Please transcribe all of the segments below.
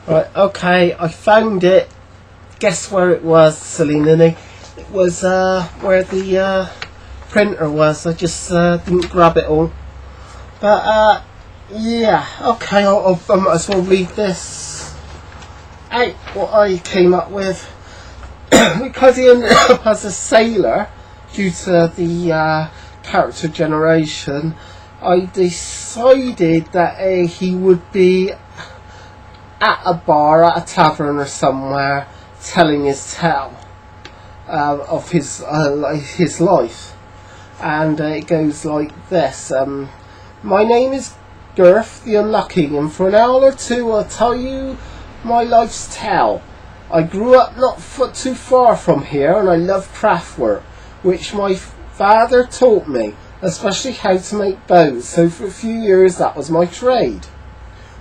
Right, okay, I found it. Guess where it was, silly ninny? It was where the printer was. I just didn't grab it all. But yeah, okay, I might as well read this out, what I came up with. Because he ended up as a sailor due to the character generation, I decided that he would be at a bar, at a tavern or somewhere, telling his tale of his life. And it goes like this. My name is Gyth the Unlucky, and for an hour or two I'll tell you my life's tale. I grew up not too far from here, and I love craft work, which my father taught me, especially how to make bows, so for a few years that was my trade.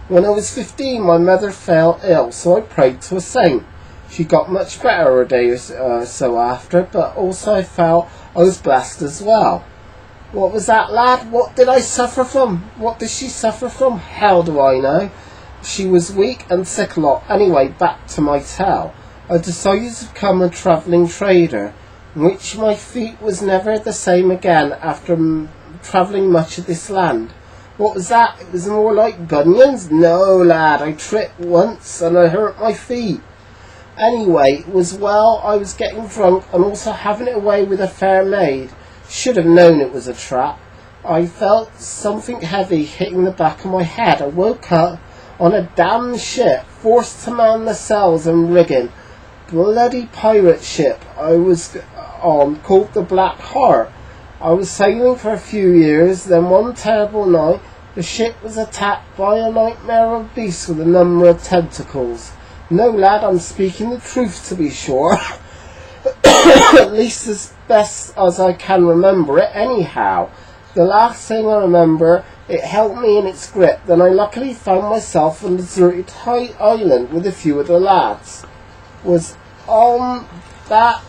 When I was 15, my mother fell ill, so I prayed to a saint. She got much better a day or so after, but also I felt I was blessed as well. What was that, lad? What did I suffer from? What did she suffer from? Hell do I know. She was weak and sick a lot. Anyway, back to my tale. I decided to become a travelling trader, which my feet was never the same again after travelling much of this land. What was that? It was more like bunions? No, lad, I tripped once and I hurt my feet. Anyway, it was while I was getting drunk and also having it away with a fair maid. Should have known it was a trap. I felt something heavy hitting the back of my head. I woke up on a damn ship, forced to man the sails and rigging. Bloody pirate ship I was on, called the Black Heart. I was sailing for a few years, then one terrible night the ship was attacked by a nightmare of a beast with a number of tentacles. No, lad, I'm speaking the truth, to be sure. At least as best as I can remember it, anyhow. The last thing I remember, it held me in its grip. Then I luckily found myself on a deserted island with a few of the lads. Was on that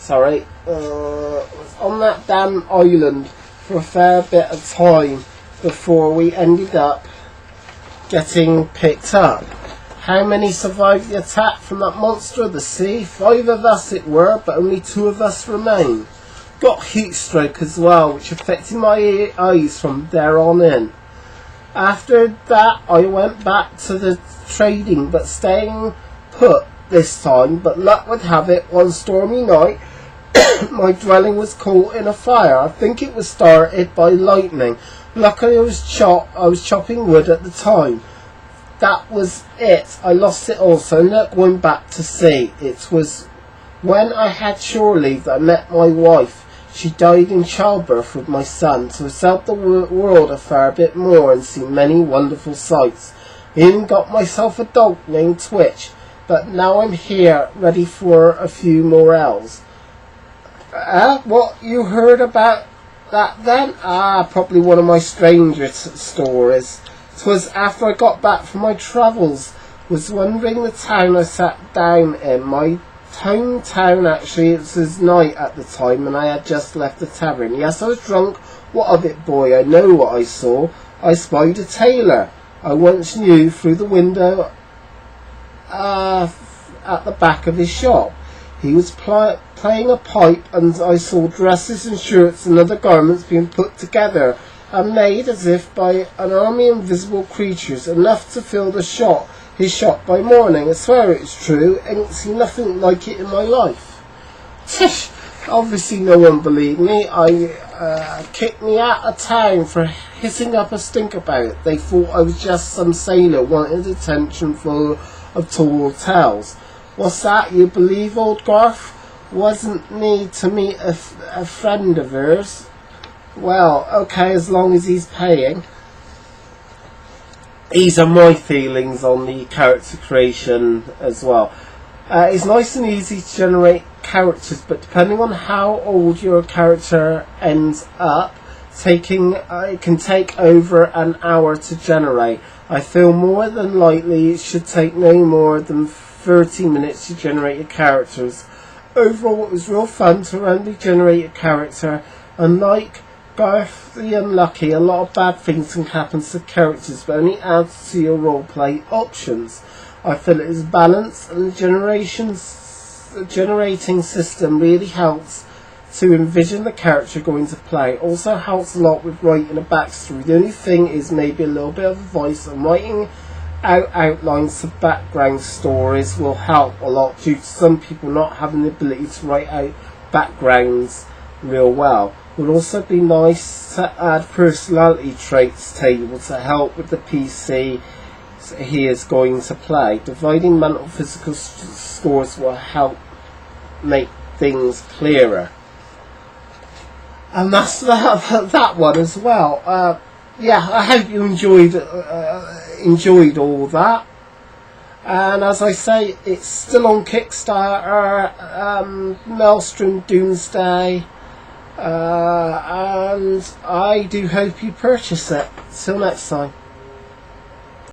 was on that damn island for a fair bit of time before we ended up getting picked up. How many survived the attack from that monster of the sea? 5 of us it were, but only 2 of us remain. Got heat stroke as well, which affected my eyes from there on in. After that I went back to the trading, but staying put this time, but luck would have it, one stormy night my dwelling was caught in a fire. I think it was started by lightning. Luckily I was chopping wood at the time. That was it. I lost it all, so not going back to sea. It was when I had shore leave that I met my wife. She died in childbirth with my son, so I sailed the world a fair bit more and seen many wonderful sights. I even got myself a dog named Twitch, but now I'm here, ready for a few more L's. What, you heard about that then? Probably one of my strangest stories. 'Twas after I got back from my travels, was wandering the town I sat down in. My hometown, actually. It was night at the time and I had just left the tavern. Yes, I was drunk. What of it, boy? I know what I saw. I spied a tailor I once knew through the window at the back of his shop. He was playing a pipe, and I saw dresses and shirts and other garments being put together and made as if by an army of invisible creatures, enough to fill his shop by morning. I swear it's true, ain't seen nothing like it in my life. Tish! Obviously no one believed me. Kicked me out of town for hissing up a stink about it. They thought I was just some sailor wanting attention full of tall tales. What's that, you believe, old Garth? Wasn't me to meet a friend of hers? Well, okay, as long as he's paying. These are my feelings on the character creation as well. It's nice and easy to generate characters, but depending on how old your character ends up, it can take over an hour to generate. I feel more than likely it should take no more than 30 minutes to generate your characters. Overall, it was real fun to randomly generate a character, and like Gyth the Unlucky, a lot of bad things can happen to characters, but only adds to your roleplay options. I feel it is balanced, and the generating system really helps to envision the character going to play. Also helps a lot with writing a backstory. The only thing is maybe a little bit of advice on writing out outlines of background stories will help a lot due to some people not having the ability to write out backgrounds real well. It would also be nice to add personality traits table to help with the PC he is going to play. Dividing mental physical scores will help make things clearer. And that's that one as well. Yeah, I hope you enjoyed all that. And as I say, it's still on Kickstarter. Maelstrom Doomsday. And I do hope you purchase it. Till next time.